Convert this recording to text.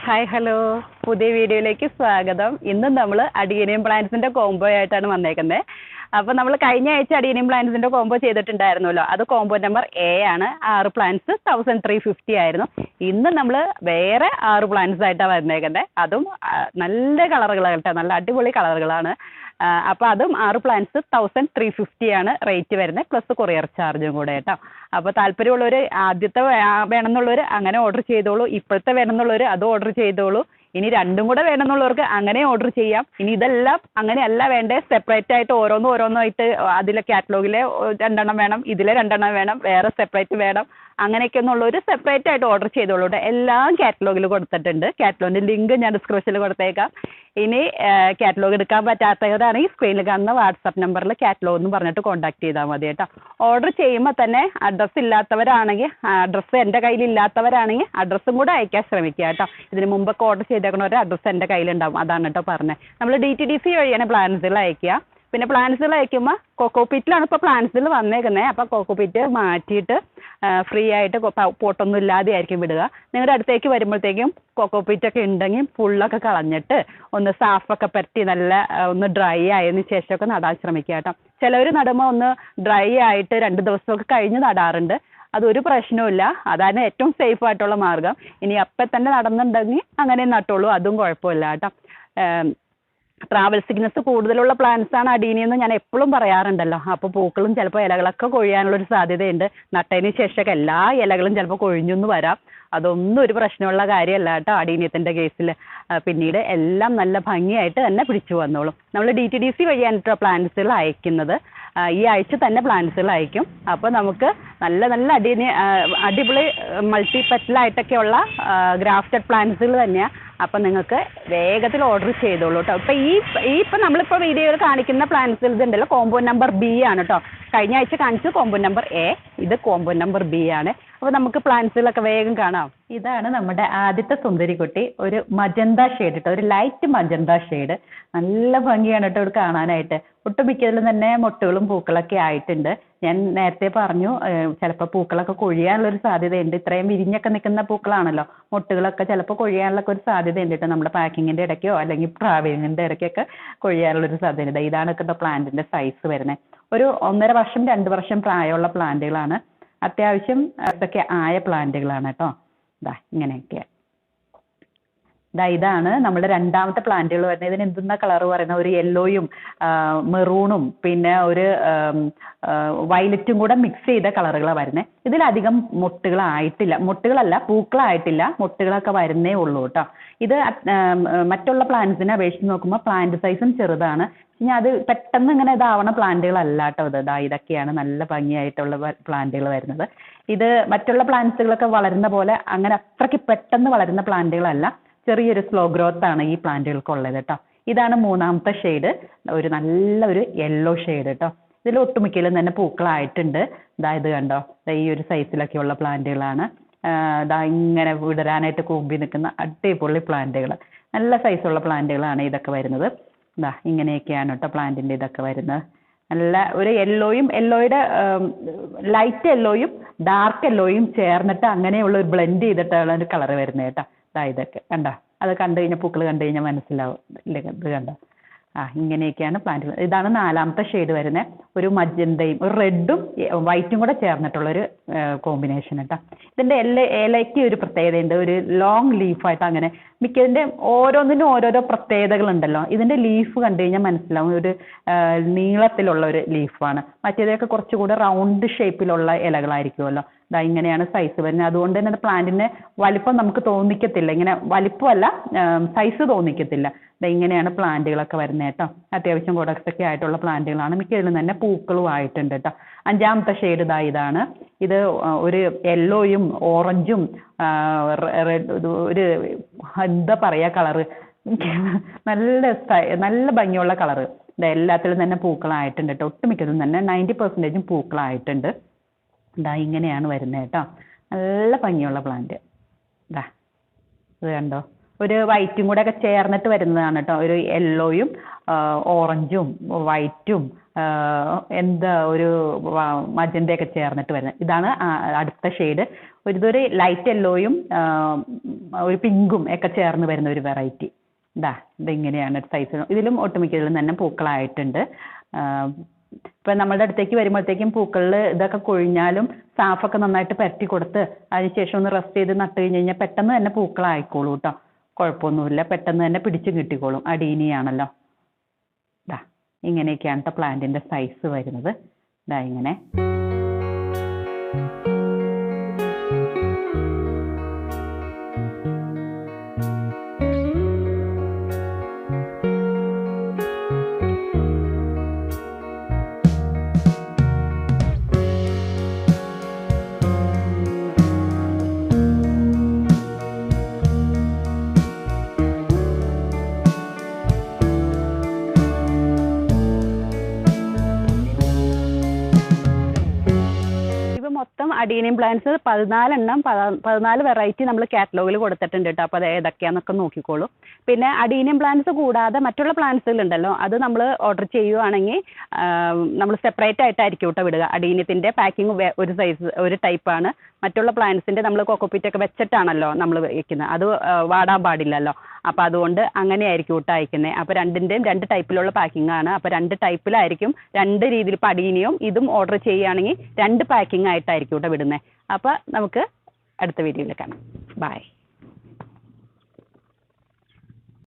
Hi hello പുതിയ വീഡിയോയിലേക്ക് സ്വാഗതം. ഇന്ന് നമ്മൾ അഡീനിയം പ്ലാന്റ്സിന്റെ കോംബോ ആയിട്ടാണ് വന്നേക്കുന്നത്. അപ്പോൾ നമ്മൾ കഴിഞ്ഞ ആഴ്ച അഡീനിയം പ്ലാന്റ്സിന്റെ കോംബോ ചെയ്തിട്ടുണ്ടായിരുന്നല്ലോ. അത് കോംബോ നമ്പർ എ ആണ്. 6 പ്ലാന്റ്സ് 1350 ആയിരുന്നു. ഇന്ന് നമ്മൾ വേറെ 6 പ്ലാന്റ്സ് ആയിട്ടാണ് വന്നേക്കുന്നത്. അതും നല്ല കളറുകളാണ് കേട്ടോ, നല്ല അടിപൊളി കളറുകളാണ്. അപ്പോൾ അതും 6 പ്ലാന്റ്സ് 1350 ആണ് റേറ്റ് വരുന്നത്, പ്ലസ് കൊറിയർ ചാർജും കൂടെ കേട്ടോ. അപ്പോൾ താല്പര്യമുള്ളവർ ആദ്യത്തെ വേണമെന്നുള്ളവർ അങ്ങനെ ഓർഡർ ചെയ്തോളൂ. ഇപ്പോഴത്തെ വേണമെന്നുള്ളവർ അത് ഓർഡർ ചെയ്തോളൂ. ഇനി രണ്ടും കൂടെ വേണമെന്നുള്ളവർക്ക് അങ്ങനെ ഓർഡർ ചെയ്യാം. ഇനി ഇതെല്ലാം അങ്ങനെയല്ല വേണ്ടേ, സെപ്പറേറ്റ് ആയിട്ട് ഓരോന്നായിട്ട് അതിലെ കാറ്റലോഗിലെ 2 വേണം, ഇതിലെ 2 വേണം, വേറെ സെപ്പറേറ്റ് വേണം, അങ്ങനെയൊക്കെ എന്നുള്ളൊരു സെപ്പറേറ്റ് ആയിട്ട് ഓർഡർ ചെയ്തോളൂ. എല്ലാം കാറ്റലോഗിൽ കൊടുത്തിട്ടുണ്ട്. കാറ്റലോഗിൻ്റെ ലിങ്ക് ഞാൻ ഡിസ്ക്രിപ്ഷനിൽ കൊടുത്തേക്കാം. ഇനി കാറ്റലോഗ് എടുക്കാൻ പറ്റാത്തവരാണെങ്കിൽ സ്ക്രീനിൽ കാണുന്ന വാട്സാപ്പ് നമ്പറിൽ കാറ്റലോഗ് എന്ന് പറഞ്ഞിട്ട് കോൺടാക്ട് ചെയ്താൽ മതി കേട്ടോ. ഓർഡർ ചെയ്യുമ്പോൾ തന്നെ അഡ്രസ്സ് ഇല്ലാത്തവരാണെങ്കിൽ, അഡ്രസ്സ് എൻ്റെ കയ്യിൽ ഇല്ലാത്തവരാണെങ്കിൽ അഡ്രസ്സും കൂടെ അയക്കാൻ ശ്രമിക്കുക കേട്ടോ. ഇതിന് മുമ്പൊക്കെ ഓർഡർ ചെയ്തേക്കണവരുടെ അഡ്രസ്സ് എൻ്റെ കയ്യിലുണ്ടാവും, അതാണ് കേട്ടോ പറഞ്ഞത്. നമ്മൾ DTDC വഴിയാണ് പ്ലാൻസുകൾ അയക്കുക. പിന്നെ പ്ലാൻസുകൾ അയക്കുമ്പോൾ കൊക്കോപിറ്റിലാണ് ഇപ്പോൾ പ്ലാൻസുകൾ വന്നേക്കുന്നത്. അപ്പോൾ കൊക്കോപിറ്റ് മാറ്റിയിട്ട് ഫ്രീ ആയിട്ട് പോട്ടൊന്നും ഇല്ലാതെ ആയിരിക്കും വിടുക. നിങ്ങളുടെ അടുത്തേക്ക് വരുമ്പോഴത്തേക്കും കൊക്കോപിറ്റൊക്കെ ഉണ്ടെങ്കിൽ ഫുള്ളൊക്കെ കളഞ്ഞിട്ട് ഒന്ന് സാഫൊക്കെ പരട്ടി നല്ല ഒന്ന് ഡ്രൈ ആയതിനു ശേഷമൊക്കെ നടാൻ ശ്രമിക്കുക കേട്ടോ. ചിലവർ നടുമ്പോൾ ഒന്ന് ഡ്രൈ ആയിട്ട് 2 ദിവസമൊക്കെ കഴിഞ്ഞ് നടാറുണ്ട്. അതൊരു പ്രശ്നവുമില്ല, അതാണ് ഏറ്റവും സേഫ് ആയിട്ടുള്ള മാർഗം. ഇനി അപ്പം തന്നെ നടന്നുണ്ടെങ്കിൽ അങ്ങനെ നട്ടോളൂ, അതും കുഴപ്പമില്ല കേട്ടോ. ട്രാവൽ സിഗ്നസ് കൂടുതലുള്ള പ്ലാന്റ്സ് ആണ് അഡീനിയം എന്ന് ഞാൻ എപ്പോഴും പറയാറുണ്ടല്ലോ. അപ്പോൾ പൂക്കളും ചിലപ്പോൾ ഇലകളൊക്കെ കൊഴിയാനുള്ളൊരു സാധ്യതയുണ്ട്. നട്ടതിന് ശേഷമൊക്കെ എല്ലാ ഇലകളും ചിലപ്പോൾ കൊഴിഞ്ഞെന്ന് വരാം. അതൊന്നും ഒരു പ്രശ്നമുള്ള കാര്യമല്ല കേട്ടോ അഡീനിയത്തിൻ്റെ കേസിൽ. പിന്നീട് എല്ലാം നല്ല ഭംഗിയായിട്ട് തന്നെ പിടിച്ചു വന്നോളും. നമ്മൾ DTDC വഴിയാണ് പ്ലാന്റ്സുകൾ അയക്കുന്നത്. ഈ ആഴ്ച തന്നെ പ്ലാന്റ്സുകൾ അയക്കും. അപ്പോൾ നമുക്ക് നല്ല അടിപൊളി മൾട്ടി പെറ്റലായിട്ടൊക്കെയുള്ള ഗ്രാഫ്റ്റഡ് പ്ലാന്റ്സുകൾ തന്നെയാണ്. അപ്പം നിങ്ങൾക്ക് വേഗത്തിൽ ഓർഡർ ചെയ്തോളൂ കേട്ടോ. ഇപ്പം നമ്മളിപ്പോൾ വീഡിയോയിൽ കാണിക്കുന്ന പ്ലാന്റ്സുകൾ ഇതുണ്ടല്ലോ, കോംബോ നമ്പർ B ആണ് കേട്ടോ. കഴിഞ്ഞ ആഴ്ച കാണിച്ചത് കോംബോ നമ്പർ A, ഇത് കോംബോ നമ്പർ B ആണ്. അപ്പോൾ നമുക്ക് പ്ലാന്റ്സുകളൊക്കെ വേഗം കാണാം. ഇതാണ് നമ്മുടെ ആദ്യത്തെ സുന്ദരിക്കുട്ടി, ഒരു മജന്ത ഷെയ്ഡ് കേട്ടോ, ഒരു ലൈറ്റ് മജന്ത ഷെയ്ഡ്. നല്ല ഭംഗിയാണ് കേട്ടോ ഇത് കാണാനായിട്ട്. ഒട്ടുമിക്കതിലും തന്നെ മൊട്ടുകളും പൂക്കളൊക്കെ ആയിട്ടുണ്ട്. ഞാൻ നേരത്തെ പറഞ്ഞു ചിലപ്പോൾ പൂക്കളൊക്കെ കൊഴിയാനുള്ളൊരു സാധ്യതയുണ്ട്. ഇത്രയും വിരിഞ്ഞൊക്കെ നിൽക്കുന്ന പൂക്കളാണല്ലോ, മൊട്ടുകളൊക്കെ ചിലപ്പോൾ കൊഴിയാനുള്ളൊക്കെ ഒരു സാധ്യതയുണ്ട് കേട്ടോ. നമ്മുടെ പാക്കിങ്ങിൻ്റെ ഇടയ്ക്കോ അല്ലെങ്കിൽ ട്രാവലിങ്ങിൻ്റെ ഇടയ്ക്കൊക്കെ കൊഴിയാനുള്ളൊരു സാധ്യത. ഇതാണ് കേട്ടോ പ്ലാന്റിൻ്റെ സൈസ് വരുന്നത്. ഒരു 1.5 വർഷം 2 വർഷം പ്രായമുള്ള പ്ലാന്റുകളാണ്. അത്യാവശ്യം ഇതൊക്കെ ആയ പ്ലാന്റുകളാണ് കേട്ടോ. ഇങ്ങനെയൊക്കെ ഇതാണ് നമ്മുടെ രണ്ടാമത്തെ പ്ലാന്റുകൾ വരുന്നത്. ഇതിന് എന്തെന്നാ കളർ പറയുന്നത്, ഒരു യെല്ലോയും മെറൂണും പിന്നെ ഒരു വയലറ്റും കൂടെ മിക്സ് ചെയ്ത കളറുകളാണ് വരുന്നത്. ഇതിലധികം മുട്ടുകളല്ല പൂക്കളായിട്ടില്ല, മുട്ടുകളൊക്കെ വരുന്നേ ഉള്ളൂ കേട്ടോ. ഇത് മറ്റുള്ള പ്ലാന്റ്സിനെ അപേക്ഷിച്ച് നോക്കുമ്പോൾ പ്ലാന്റ് സൈസും ചെറുതാണ്. ഇനി അത് പെട്ടെന്ന് ഇങ്ങനെ ഇതാവണ പ്ലാന്റുകളല്ല കേട്ടോ. ഇതൊക്കെയാണ് നല്ല ഭംഗിയായിട്ടുള്ള പ്ലാന്റുകൾ വരുന്നത്. ഇത് മറ്റുള്ള പ്ലാന്റ്സുകളൊക്കെ വളരുന്ന പോലെ അങ്ങനെ അത്രയ്ക്ക് പെട്ടെന്ന് വളരുന്ന പ്ലാന്റുകളല്ല, ചെറിയൊരു സ്ലോ ഗ്രോത്ത് ആണ് ഈ പ്ലാന്റുകൾക്കുള്ളത് കേട്ടോ. ഇതാണ് മൂന്നാമത്തെ ഷെയ്ഡ്, ഒരു യെല്ലോ ഷെയ്ഡ് കേട്ടോ. ഇതിൽ ഒട്ടുമിക്കലും തന്നെ പൂക്കളായിട്ടുണ്ട്. ഇത് കണ്ടോ, ഈ ഒരു സൈസിലൊക്കെയുള്ള പ്ലാന്റുകളാണ്. ഇങ്ങനെ വിടരാനായിട്ട് കൂമ്പി നിൽക്കുന്ന അടിപൊളി പ്ലാന്റുകൾ, നല്ല സൈസുള്ള പ്ലാന്റുകളാണ് ഇതൊക്കെ വരുന്നത്. ഇങ്ങനെയൊക്കെയാണ് കേട്ടോ പ്ലാന്റിൻ്റെ ഇതൊക്കെ വരുന്നത്. നല്ല ഒരു യെല്ലോയുടെ ലൈറ്റ് യെല്ലോയും ഡാർക്ക് യെല്ലോയും ചേർന്നിട്ട് അങ്ങനെയുള്ള ഒരു ബ്ലെൻഡ് ചെയ്തിട്ടുള്ള ഒരു കളർ വരുന്നത് കേട്ടോ. ഇതൊക്കെ കണ്ടോ, അത് കണ്ടു കഴിഞ്ഞാൽ പൂക്കൾ കണ്ടു കഴിഞ്ഞാൽ മനസ്സിലാവും. ഇത് കണ്ടോ, ഇങ്ങനെയൊക്കെയാണ് പ്ലാന്റുകൾ. ഇതാണ് നാലാമത്തെ ഷെയ്ഡ് വരുന്നത്, ഒരു മജന്തയും ഒരു റെഡും വൈറ്റും കൂടെ ചേർന്നിട്ടുള്ളൊരു കോമ്പിനേഷൻ കേട്ടോ. ഇതിൻ്റെ ഇലയ്ക്ക് ഒരു പ്രത്യേകതയുണ്ട്, ഒരു ലോങ് ലീഫായിട്ട്. അങ്ങനെ മിക്കതിൻ്റെ ഓരോന്നിനും ഓരോരോ പ്രത്യേകതകളുണ്ടല്ലോ. ഇതിൻ്റെ ലീഫ് കണ്ടു കഴിഞ്ഞാൽ മനസ്സിലാവും, ഒരു നീളത്തിലുള്ള ഒരു ലീഫാണ്. മറ്റേതൊക്കെ കുറച്ചുകൂടെ റൗണ്ട് ഷേപ്പിലുള്ള ഇലകളായിരിക്കുമല്ലോ. ഇങ്ങനെയാണ് സൈസ് വരുന്നത്. അതുകൊണ്ട് തന്നെ പ്ലാന്റിന് വലിപ്പം നമുക്ക് തോന്നിക്കത്തില്ല, ഇങ്ങനെ വലിപ്പമല്ല സൈസ് തോന്നിക്കത്തില്ല. ഇങ്ങനെയാണ് പ്ലാന്റുകളൊക്കെ വരുന്നത് കേട്ടോ. അത്യാവശ്യം കൊടക്സൊക്കെ ആയിട്ടുള്ള പ്ലാന്റുകളാണ്. മിക്കതിലും തന്നെ പൂക്കളും ആയിട്ടുണ്ട് കേട്ടോ. അഞ്ചാമത്തെ ഷെയ്ഡ് ഇതാണ്. ഇത് ഒരു യെല്ലോയും ഓറഞ്ചും ഒരു എന്താ പറയുക കളറ്, നല്ല ഭംഗിയുള്ള കളറ്. എല്ലാത്തിലും തന്നെ പൂക്കളായിട്ടുണ്ട് കേട്ടോ. ഒട്ടുമിക്കതും തന്നെ 90% പൂക്കളായിട്ടുണ്ട്. ഇങ്ങനെയാണ് വരുന്നത് കേട്ടോ. നല്ല ഭംഗിയുള്ള പ്ലാന്റ്. ഇത് കണ്ടോ, ഒരു വൈറ്റും കൂടെ ഒക്കെ ചേർന്നിട്ട് വരുന്നതാണ് കേട്ടോ. ഒരു യെല്ലോയും ഓറഞ്ചും വൈറ്റും എന്താ ഒരു മജന്തയൊക്കെ ചേർന്നിട്ട് വരുന്നത്. ഇതാണ് അടുത്ത ഷെയ്ഡ്. ഇതൊരു ലൈറ്റ് യെല്ലോയും ഒരു പിങ്കും ഒക്കെ ചേർന്ന് വരുന്ന ഒരു വെറൈറ്റി. ഇതിങ്ങനെയാണ് സൈസ്. ഇതിലും ഒട്ടുമിക്കതിലും തന്നെ പൂക്കളായിട്ടുണ്ട്. ഇപ്പം നമ്മളുടെ അടുത്തേക്ക് വരുമ്പോഴത്തേക്കും പൂക്കളിൽ ഇതൊക്കെ കൊഴിഞ്ഞാലും സാഫൊക്കെ നന്നായിട്ട് പരട്ടി കൊടുത്ത് അതിനുശേഷം ഒന്ന് റെസ്റ്റ് ചെയ്ത് നട്ട് കഴിഞ്ഞ് കഴിഞ്ഞാൽ പെട്ടെന്ന് തന്നെ പൂക്കളായിക്കോളൂ കേട്ടോ. കുഴപ്പമൊന്നുമില്ല, പെട്ടെന്ന് തന്നെ പിടിച്ച് കിട്ടിക്കോളും. അടീനിയാണല്ലോ. ഇങ്ങനെയൊക്കെയാണ് കേട്ടോ പ്ലാന്റിൻ്റെ സൈസ് വരുന്നത്. ഇങ്ങനെ. മൊത്തം അഡീനിയം പ്ലാന്റ്സ് 14 വെറൈറ്റി നമ്മൾ കാറ്റലോഗിൽ കൊടുത്തിട്ടുണ്ട് കേട്ടോ. അപ്പോൾ അത് ഏതൊക്കെയാണെന്നൊക്കെ നോക്കിക്കോളൂ. പിന്നെ അഡീനിയം പ്ലാന്റ്സ് കൂടാതെ മറ്റുള്ള പ്ലാന്റ്സുകളുണ്ടല്ലോ, അത് നമ്മൾ ഓർഡർ ചെയ്യുവാണെങ്കിൽ നമ്മൾ സെപ്പറേറ്റ് ആയിട്ടായിരിക്കും കേട്ടോ വിടുക. അഡീനിയത്തിൻ്റെ പാക്കിംഗ് ഒരു സൈസ് ഒരു ടൈപ്പാണ്. മറ്റുള്ള പ്ലാന്റ്സിൻ്റെ നമ്മൾ കൊക്കോപ്പിറ്റൊക്കെ വെച്ചിട്ടാണല്ലോ നമ്മൾ വയ്ക്കുന്നത്. അത് വാടാൻ പാടില്ലല്ലോ. അപ്പോൾ അതുകൊണ്ട് അങ്ങനെയായിരിക്കും കേട്ടോ അയക്കുന്നത്. അപ്പോൾ രണ്ടിൻ്റെയും 2 ടൈപ്പിലുള്ള പാക്കിംഗ് ആണ്. അപ്പോൾ 2 ടൈപ്പിലായിരിക്കും 2 രീതിയിൽ. ഇപ്പോൾ അഡീനിയും ഇതും ഓർഡർ ചെയ്യുകയാണെങ്കിൽ 2 പാക്കിംഗ് ആയിട്ടായിരിക്കും കേട്ടോ വിടുന്നത്. അപ്പോൾ നമുക്ക് അടുത്ത വീഡിയോയിൽ കാണാം. ബൈ.